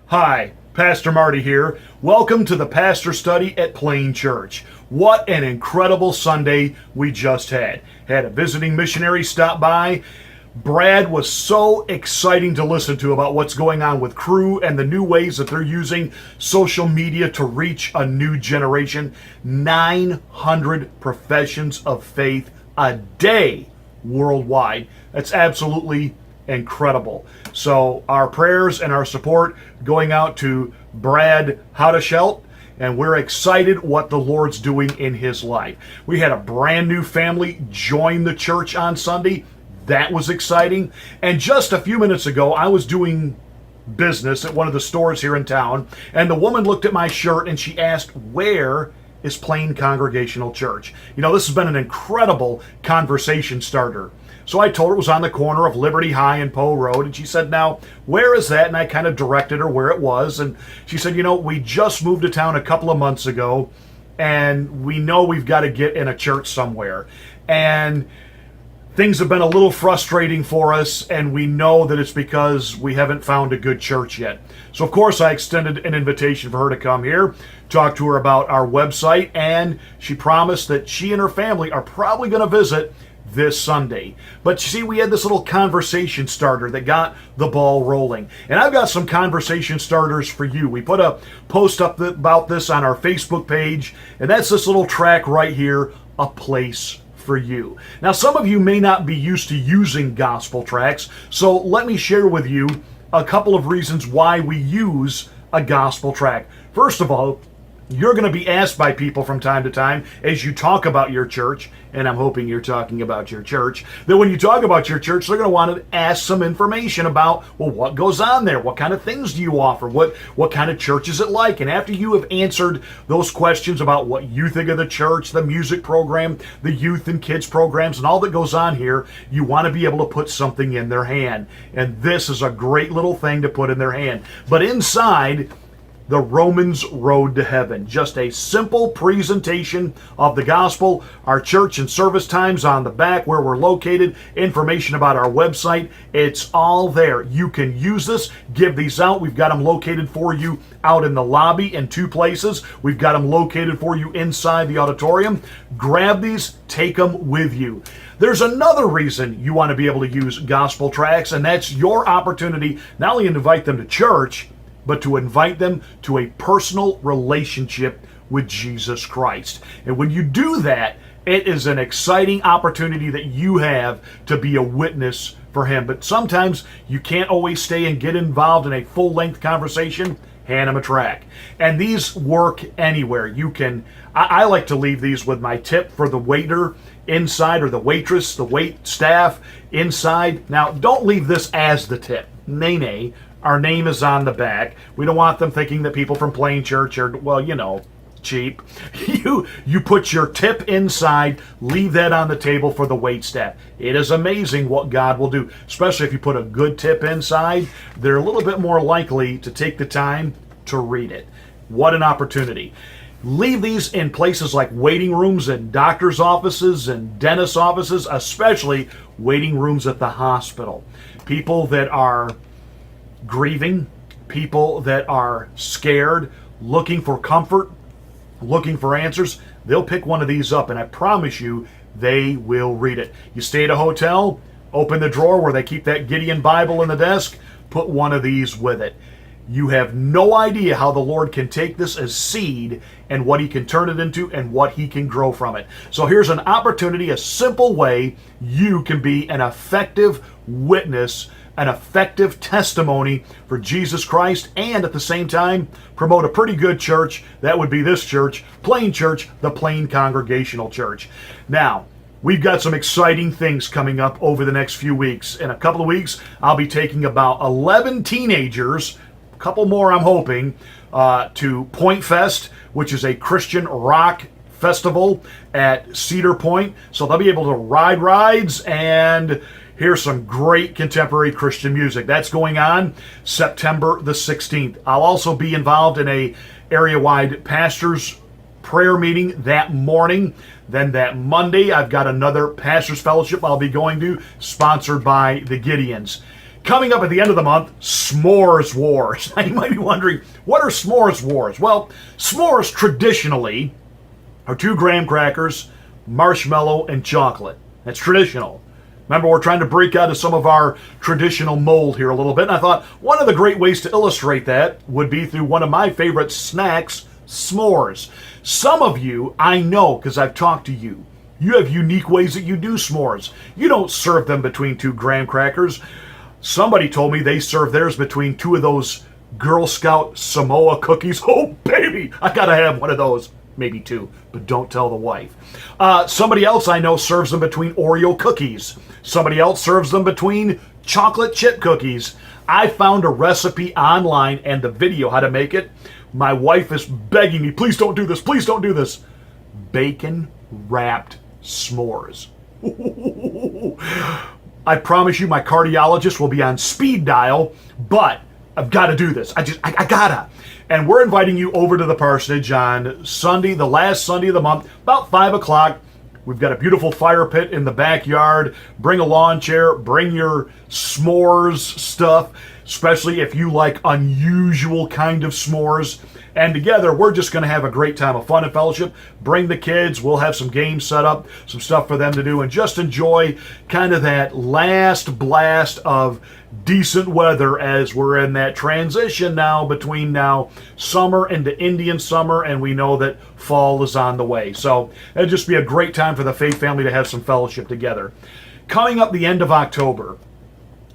Hi, Pastor Marty here. Welcome to the Pastor Study at Plain Church. What an incredible Sunday we just had. Had a visiting missionary stop by. Brad was so exciting to listen to about what's going on with Crew and the new ways that they're using social media to reach a new generation. 900 professions of faith a day worldwide. That's absolutely incredible. So our prayers and our support going out to Brad Houdeshelt, and we're excited what the Lord's doing in his life. We had a brand new family join the church on Sunday. That was exciting. And just a few minutes ago, I was doing business at one of the stores here in town, and the woman looked at my shirt and she asked, "Where is Plain Congregational Church?" You know, this has been an incredible conversation starter. So I told her it was on the corner of Liberty High and Poe Road, and she said, "Now, where is that?" And I kind of directed her where it was, and she said, "You know, we just moved to town a couple of months ago, and we know we've got to get in a church somewhere. And things have been a little frustrating for us, and we know that it's because we haven't found a good church yet." So, of course, I extended an invitation for her to come here, talk to her about our website, and she promised that she and her family are probably going to visit this Sunday. But you see, we had this little conversation starter that got the ball rolling. And I've got some conversation starters for you. We put a post up about this on our Facebook page, and that's this little track right here, "A Place for You." Now, some of you may not be used to using gospel tracks, so let me share with you a couple of reasons why we use a gospel track. First of all, you're going to be asked by people from time to time as you talk about your church, and I'm hoping you're talking about your church, that when you talk about your church, they're going to want to ask some information about, well, what goes on there? What kind of things do you offer? What kind of church is it like? And after you have answered those questions about what you think of the church, the music program, the youth and kids programs, and all that goes on here, you want to be able to put something in their hand. And this is a great little thing to put in their hand. But inside, the Romans Road to Heaven. Just a simple presentation of the gospel. Our church and service times on the back, where we're located, information about our website. It's all there. You can use this, give these out. We've got them located for you out in the lobby in two places. We've got them located for you inside the auditorium. Grab these, take them with you. There's another reason you want to be able to use gospel tracts, and that's your opportunity not only to invite them to church, but to invite them to a personal relationship with Jesus Christ. And when you do that, it is an exciting opportunity that you have to be a witness for Him. But sometimes you can't always stay and get involved in a full-length conversation. Hand them a track. And these work anywhere. You can, I like to leave these with my tip for the waiter inside, or the waitress, the wait staff inside. Now, don't leave this as the tip. Nay. Our name is on the back. We don't want them thinking that people from Plain Church are, well, you know, cheap. You put your tip inside, leave that on the table for the wait staff. It is amazing what God will do, especially if you put a good tip inside. They're a little bit more likely to take the time to read it. What an opportunity. Leave these in places like waiting rooms and doctor's offices and dentist offices, especially waiting rooms at the hospital. People that are grieving, people that are scared, looking for comfort, looking for answers, they'll pick one of these up, and I promise you they will read it. You stay at a hotel, open the drawer where they keep that Gideon Bible in the desk, put one of these with it. You have no idea how the Lord can take this as seed and what He can turn it into and what He can grow from it. So here's an opportunity, a simple way you can be an effective witness, an effective testimony for Jesus Christ, and at the same time promote a pretty good church. That would be this church, Plain Church, the Plain Congregational Church. Now, we've got some exciting things coming up over the next few weeks. In a couple of weeks, I'll be taking about 11 teenagers, a couple more I'm hoping, to Point Fest, which is a Christian rock festival at Cedar Point. So they'll be able to ride rides and here's some great contemporary Christian music. That's going on September the 16th. I'll also be involved in a area-wide pastors prayer meeting that morning. Then that Monday, I've got another pastors fellowship I'll be going to, sponsored by the Gideons. Coming up at the end of the month, S'mores Wars. Now you might be wondering, what are S'mores Wars? Well, s'mores traditionally are 2 graham crackers, marshmallow, and chocolate. That's traditional. Remember, we're trying to break out of some of our traditional mold here a little bit, and I thought one of the great ways to illustrate that would be through one of my favorite snacks, s'mores. Some of you, I know because I've talked to you, you have unique ways that you do s'mores. You don't serve them between 2 graham crackers. Somebody told me they serve theirs between 2 of those Girl Scout Samoa cookies. Oh, baby, I gotta have one of those. Maybe 2, but don't tell the wife. Somebody else I know serves them between Oreo cookies. Somebody else serves them between chocolate chip cookies. I found a recipe online and the video how to make it. My wife is begging me, please don't do this, please don't do this. Bacon wrapped s'mores. I promise you my cardiologist will be on speed dial, but I've got to do this. I gotta. And we're inviting you over to the parsonage on Sunday, the last Sunday of the month, about 5 o'clock. We've got a beautiful fire pit in the backyard. Bring a lawn chair, bring your s'mores stuff, especially if you like unusual kind of s'mores. And together, we're just going to have a great time of fun and fellowship. Bring the kids. We'll have some games set up, some stuff for them to do, and just enjoy kind of that last blast of decent weather as we're in that transition now between now summer into Indian summer, and we know that fall is on the way. So it'll just be a great time for the Faith family to have some fellowship together. Coming up the end of October,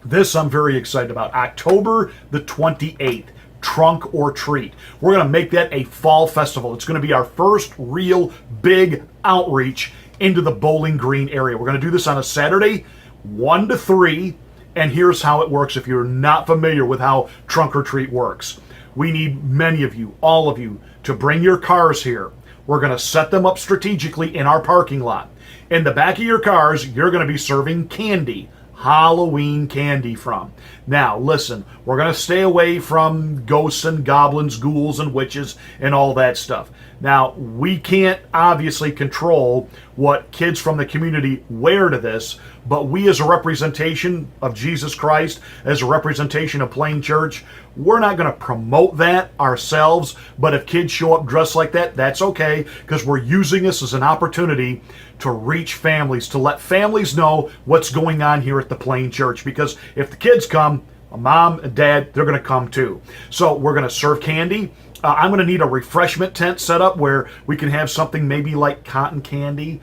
this I'm very excited about. October the 28th. Trunk or Treat. We're going to make that a fall festival. It's going to be our first real big outreach into the Bowling Green area. We're going to do this on a Saturday, 1 to 3, and here's how it works if you're not familiar with how Trunk or Treat works. We need many of you, all of you, to bring your cars here. We're going to set them up strategically in our parking lot. In the back of your cars, you're going to be serving candy. Halloween candy from. Now, listen, we're going to stay away from ghosts and goblins, ghouls and witches and all that stuff. Now, we can't obviously control what kids from the community wear to this, but we as a representation of Jesus Christ, as a representation of Plain Church, we're not going to promote that ourselves, but if kids show up dressed like that, that's okay, because we're using this as an opportunity to reach families, to let families know what's going on here at the Plain Church, because if the kids come, mom and dad, they're going to come too. So we're going to serve candy. I'm going to need a refreshment tent set up where we can have something maybe like cotton candy,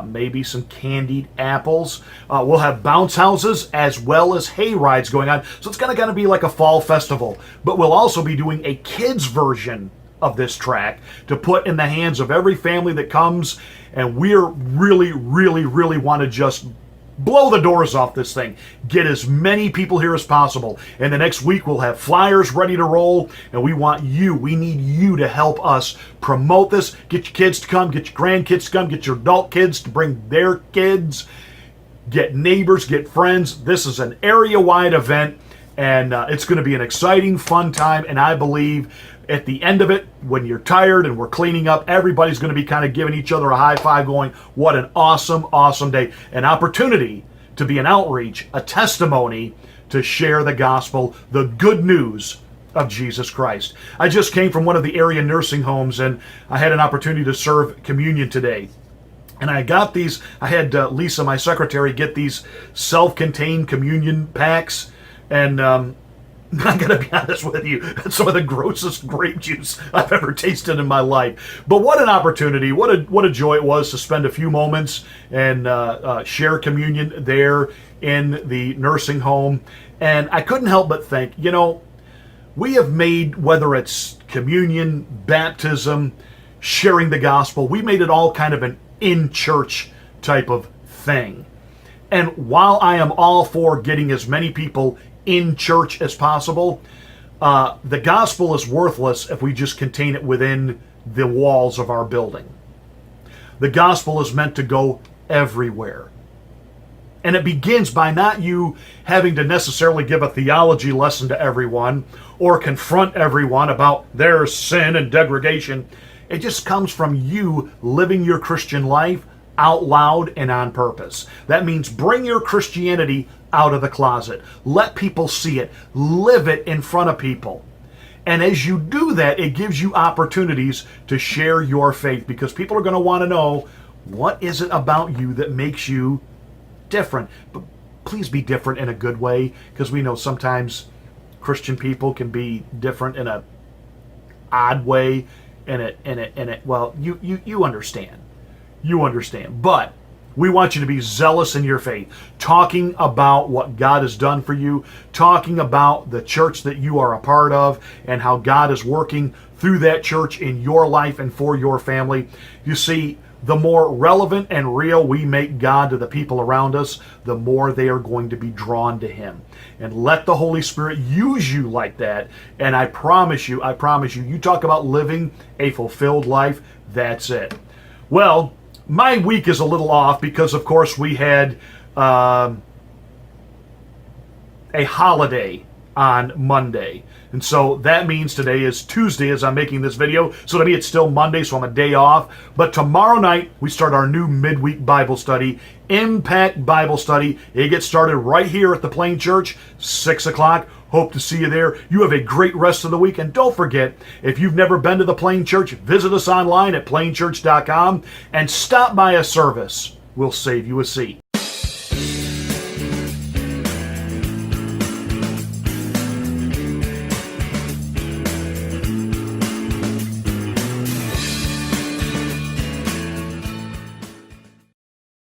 maybe some candied apples. We'll have bounce houses as well as hay rides going on. So it's going to be like a fall festival. But we'll also be doing a kids version of this track to put in the hands of every family that comes. And we're really want to just blow the doors off this thing. Get as many people here as possible. And the next week we'll have flyers ready to roll, and we need you to help us promote this. Get your kids to come, get your grandkids to come, get your adult kids to bring their kids, get neighbors, get friends. This is an area-wide event, and it's going to be an exciting, fun time, and I believe at the end of it, when you're tired and we're cleaning up, everybody's going to be kind of giving each other a high five going, what an awesome day. An opportunity to be an outreach, a testimony to share the gospel, the good news of Jesus Christ. I just came from one of the area nursing homes, and I had an opportunity to serve communion today. And I got these, I had Lisa, my secretary, get these self-contained communion packs, and I'm going to be honest with you, that's some of the grossest grape juice I've ever tasted in my life. But what an opportunity, what a joy it was to spend a few moments and share communion there in the nursing home. And I couldn't help but think, we have made, whether it's communion, baptism, sharing the gospel, we made it all kind of an in-church type of thing. And while I am all for getting as many people in church as possible, the gospel is worthless if we just contain it within the walls of our building. The gospel is meant to go everywhere. And it begins by not you having to necessarily give a theology lesson to everyone or confront everyone about their sin and degradation. It just comes from you living your Christian life out loud and on purpose. That means bring your Christianity out of the closet. Let people see it. Live it in front of people. And as you do that, it gives you opportunities to share your faith, because people are going to want to know, what is it about you that makes you different? But please be different in a good way, because we know sometimes Christian people can be different in a odd way, well, you understand. You understand. But we want you to be zealous in your faith, talking about what God has done for you, talking about the church that you are a part of, and how God is working through that church in your life and for your family. You see, the more relevant and real we make God to the people around us, the more they are going to be drawn to Him. And let the Holy Spirit use you like that. And I promise you, you talk about living a fulfilled life, that's it. Well, my week is a little off because, of course, we had a holiday on Monday. And so that means today is Tuesday as I'm making this video. So to me, it's still Monday, so I'm a day off. But tomorrow night, we start our new midweek Bible study, Impact Bible Study. It gets started right here at the Plain Church, 6 o'clock. Hope to see you there. You have a great rest of the week. And don't forget, if you've never been to the Plain Church, visit us online at plainchurch.com and stop by a service. We'll save you a seat.